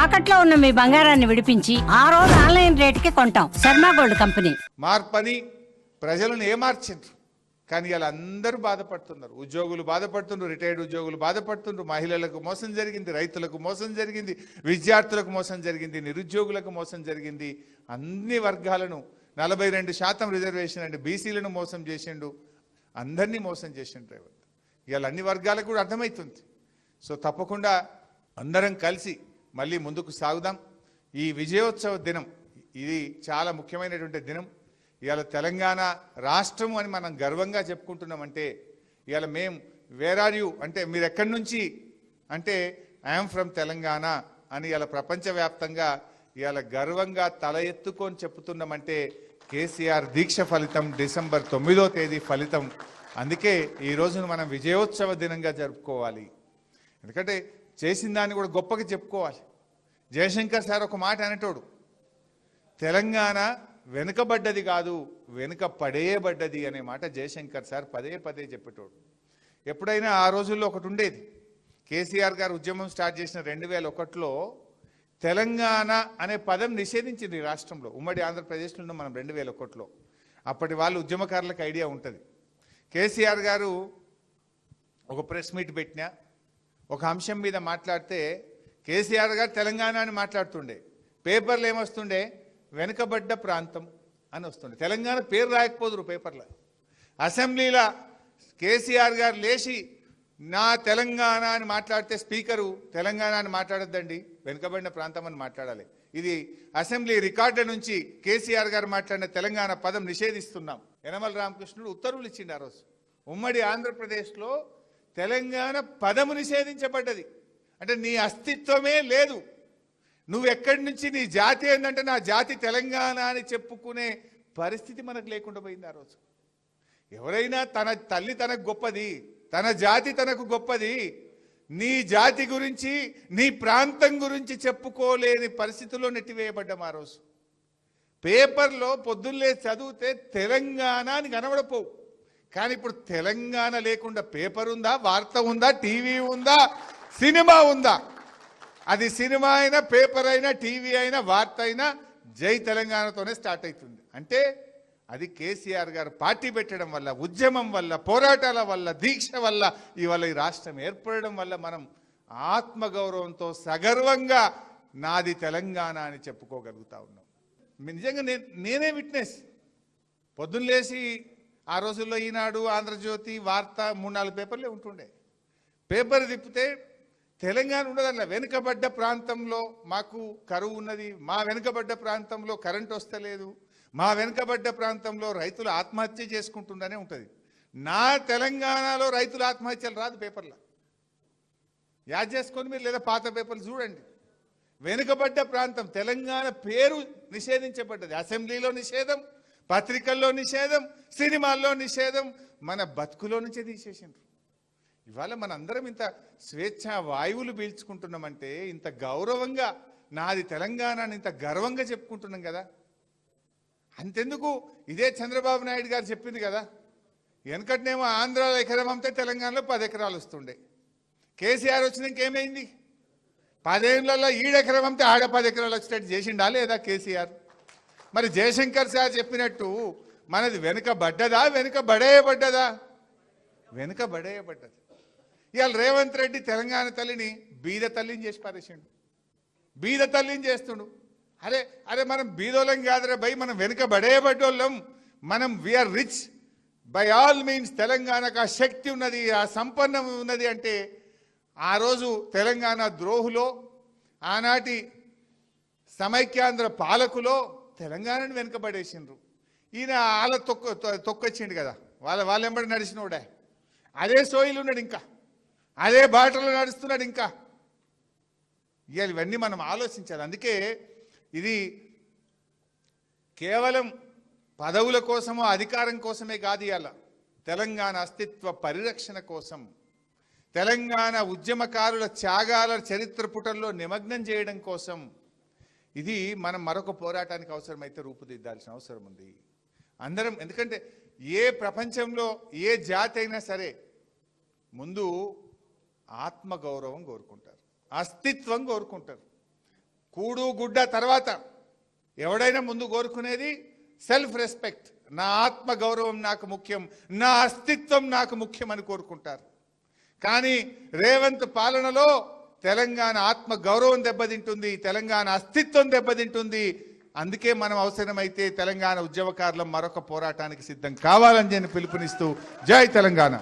తాకట్లో ఉన్న మీ బంగారాన్ని విడిపించి ఆ రోజు ఆన్లైన్ రేటుకి కొంటాం. Sharma gold company. మార్పని ప్రజలను ఏమార్చిండ్రు, కానీ ఇలా అందరూ బాధపడుతున్నారు. ఉద్యోగులు బాధపడుతున్నారు, రిటైర్డ్ ఉద్యోగులు బాధపడుతున్నారు, మహిళలకు మోసం జరిగింది, రైతులకు మోసం జరిగింది, విద్యార్థులకు మోసం జరిగింది, నిరుద్యోగులకు మోసం జరిగింది. అన్ని వర్గాలను 42% రిజర్వేషన్ అండి, బీసీలను మోసం చేసిండు, అందరినీ మోసం చేసిండు రేవంత్. ఇవాళ అన్ని వర్గాలకు కూడా అర్థమవుతుంది. సో తప్పకుండా అందరం కలిసి మళ్ళీ ముందుకు సాగుదాం. ఈ విజయోత్సవ దినం ఇది చాలా ముఖ్యమైనటువంటి దినం. ఇవాళ తెలంగాణ రాష్ట్రం అని మనం గర్వంగా చెప్పుకుంటున్నామంటే, ఇవాళ మేము వేర్ ఆర్ యూ అంటే మీరు ఎక్కడి నుంచి అంటే ఐఎమ్ ఫ్రమ్ తెలంగాణ అని ఇవాళ ప్రపంచవ్యాప్తంగా ఇవాళ గర్వంగా తల ఎత్తుకొని చెప్తున్నామంటే కేసీఆర్ దీక్ష ఫలితం, డిసెంబర్ 9వ తేదీ ఫలితం. అందుకే ఈ రోజును మనం విజయోత్సవ దినంగా జరుపుకోవాలి. ఎందుకంటే చేసిన దాన్ని కూడా గొప్పగా చెప్పుకోవాలి. జయశంకర్ సార్ ఒక మాట అనేటోడు, తెలంగాణ వెనుకబడ్డది కాదు, వెనుక పడేయబడ్డది అనే మాట జయశంకర్ సార్ పదే పదే చెప్పేటోడు. ఎప్పుడైనా ఆ రోజుల్లో ఒకటి ఉండేది, కేసీఆర్ గారు ఉద్యమం స్టార్ట్ చేసిన 2001లో తెలంగాణ అనే పదం నిషేధించింది ఈ రాష్ట్రంలో. ఉమ్మడి ఆంధ్రప్రదేశ్లో మనం 2001లో. అప్పటి వాళ్ళు ఉద్యమకారులకు ఐడియా ఉంటుంది. కేసీఆర్ గారు ఒక ప్రెస్ మీట్ పెట్టినా, ఒక అంశం మీద మాట్లాడితే కేసీఆర్ గారు తెలంగాణ అని మాట్లాడుతుండే, పేపర్లు ఏమొస్తుండే వెనుకబడ్డ ప్రాంతం అని వస్తుండే. తెలంగాణ పేరు రాయకపోదురు పేపర్లో. అసెంబ్లీలో కేసీఆర్ గారు లేచి నా తెలంగాణ అని మాట్లాడితే స్పీకరు తెలంగాణ అని మాట్లాడొద్దండి, వెనుకబడిన ప్రాంతం అని మాట్లాడాలి. ఇది అసెంబ్లీ రికార్డు నుంచి కేసీఆర్ గారు మాట్లాడిన తెలంగాణ పదం నిషేధిస్తున్నాం. యనమల రామకృష్ణుడు ఉత్తర్వులు ఇచ్చిండు ఆ రోజు. ఉమ్మడి ఆంధ్రప్రదేశ్లో తెలంగాణ పదము నిషేధించబడ్డది. అంటే నీ అస్తిత్వమే లేదు. నువ్వు ఎక్కడి నుంచి, నీ జాతి ఏంటంటే నా జాతి తెలంగాణ అని చెప్పుకునే పరిస్థితి మనకు లేకుండా పోయింది ఆ రోజు. ఎవరైనా తన తల్లి తనకు గొప్పది, తన జాతి తనకు గొప్పది, నీ జాతి గురించి నీ ప్రాంతం గురించి చెప్పుకోలేని పరిస్థితుల్లో నెట్టివేయబడ్డాం ఆ రోజు. పేపర్లో పొద్దున్నే చదివితే తెలంగాణ అని కనబడపోవు. కానీ ఇప్పుడు తెలంగాణ లేకుండా పేపర్ ఉందా, వార్త ఉందా, టీవీ ఉందా, సినిమా ఉందా? అది సినిమా అయినా, పేపర్ అయినా, టీవీ అయినా, వార్త అయినా జై తెలంగాణతోనే స్టార్ట్ అవుతుంది. అంటే అది కేసీఆర్ గారు పార్టీ పెట్టడం వల్ల, ఉద్యమం వల్ల, పోరాటాల వల్ల, దీక్ష వల్ల ఇవాళ ఈ రాష్ట్రం ఏర్పడడం వల్ల మనం ఆత్మగౌరవంతో సగర్వంగా నాది తెలంగాణ అని చెప్పుకోగలుగుతా ఉన్నాం. నిజంగా నేనే విట్నెస్. పొద్దున్న లేచి ఆ రోజుల్లో ఈనాడు, ఆంధ్రజ్యోతి, వార్త 3-4 పేపర్లే ఉంటుండే. పేపర్ తిప్పితే తెలంగాణ ఉండదల్లా. వెనుకబడ్డ ప్రాంతంలో మాకు కరువు ఉన్నది, మా వెనుకబడ్డ ప్రాంతంలో కరెంట్ వస్తలేదు, మా వెనుకబడ్డ ప్రాంతంలో రైతులు ఆత్మహత్య చేసుకుంటుందనే ఉంటుంది. నా తెలంగాణలో రైతుల ఆత్మహత్యలు రాదు పేపర్లో. యాద్ చేసుకొని మీరు లేదా పాత పేపర్లు చూడండి. వెనుకబడ్డ ప్రాంతం తెలంగాణ పేరు నిషేధించబడ్డది. అసెంబ్లీలో నిషేధం, పత్రికల్లో నిషేధం, సినిమాల్లో నిషేధం, మన బతుకులో నుంచే తీసేసిండ్రు. ఇవాళ మనందరం ఇంత స్వేచ్ఛ వాయువులు పీల్చుకుంటున్నామంటే, ఇంత గౌరవంగా నాది తెలంగాణ అని ఇంత గర్వంగా చెప్పుకుంటున్నాం కదా. అంతెందుకు, ఇదే చంద్రబాబు నాయుడు గారు చెప్పింది కదా, వెనకటినేమో ఆంధ్రాలో ఎకరం అమ్మితే తెలంగాణలో 10 ఎకరాలు వస్తుండే. కేసీఆర్ వచ్చినాక ఏమైంది? 10 ఏళ్లలో ఈడెకరం అమ్మితే ఆడ 10 ఎకరాలు వచ్చేటట్టు చేసిండా లేదా కేసీఆర్? మరి జయశంకర్ సార్ చెప్పినట్టు మనది వెనుకబడ్డదా, వెనుకబడేయబడ్డదా? వెనుకబడేయబడ్డది. ఇవాళ రేవంత్ రెడ్డి తెలంగాణ తల్లిని బీద తల్లిని చేసి పారేసిండు, బీద తల్లిని చేస్తుండు. అరే అరే మనం బీదోళ్ళం కాదురా భయ్, మనం వెనుకబడేయబడ్డోళ్ళం, మనం we're rich by all means. తెలంగాణకు ఆ శక్తి ఉన్నది, ఆ సంపన్నం ఉన్నది. అంటే ఆ రోజు తెలంగాణ ద్రోహులో, ఆనాటి సమైక్యాంధ్ర పాలకులో తెలంగాణను వెనుకబడేసిండ్రు. ఈయన వాళ్ళ తొక్కొచ్చిండు కదా, వాళ్ళ ఎంబడి నడిచినోడే, అదే సోయిలు ఉన్నాడు, ఇంకా అదే బాటలో నడుస్తున్నాడు. ఇంకా ఇవాళ ఇవన్నీ మనం ఆలోచించాలి. అందుకే ఇది కేవలం పదవుల కోసమో అధికారం కోసమే కాదు. ఇవాళ తెలంగాణ అస్తిత్వ పరిరక్షణ కోసం, తెలంగాణ ఉద్యమకారుల త్యాగాల చరిత్ర పుటల్లో నిమగ్నం చేయడం కోసం ఇది మనం మరొక పోరాటానికి అవసరమైతే రూపుదిద్దాల్సిన అవసరం ఉంది అందరం. ఎందుకంటే ఏ ప్రపంచంలో ఏ జాతి అయినా సరే ముందు ఆత్మగౌరవం కోరుకుంటారు, అస్తిత్వం కోరుకుంటారు. కూడు గుడ్డ తర్వాత ఎవడైనా ముందు కోరుకునేది సెల్ఫ్ రెస్పెక్ట్. నా ఆత్మ గౌరవం నాకు ముఖ్యం, నా అస్తిత్వం నాకు ముఖ్యం అని కోరుకుంటారు. కానీ రేవంత్ పాలనలో తెలంగాణ ఆత్మ గౌరవం దెబ్బతింటుంది, తెలంగాణ అస్తిత్వం దెబ్బతింటుంది. అందుకే మనం అవసరమైతే తెలంగాణ ఉద్యమకారులం మరొక పోరాటానికి సిద్ధం కావాలని నేను పిలుపునిస్తూ జై తెలంగాణ.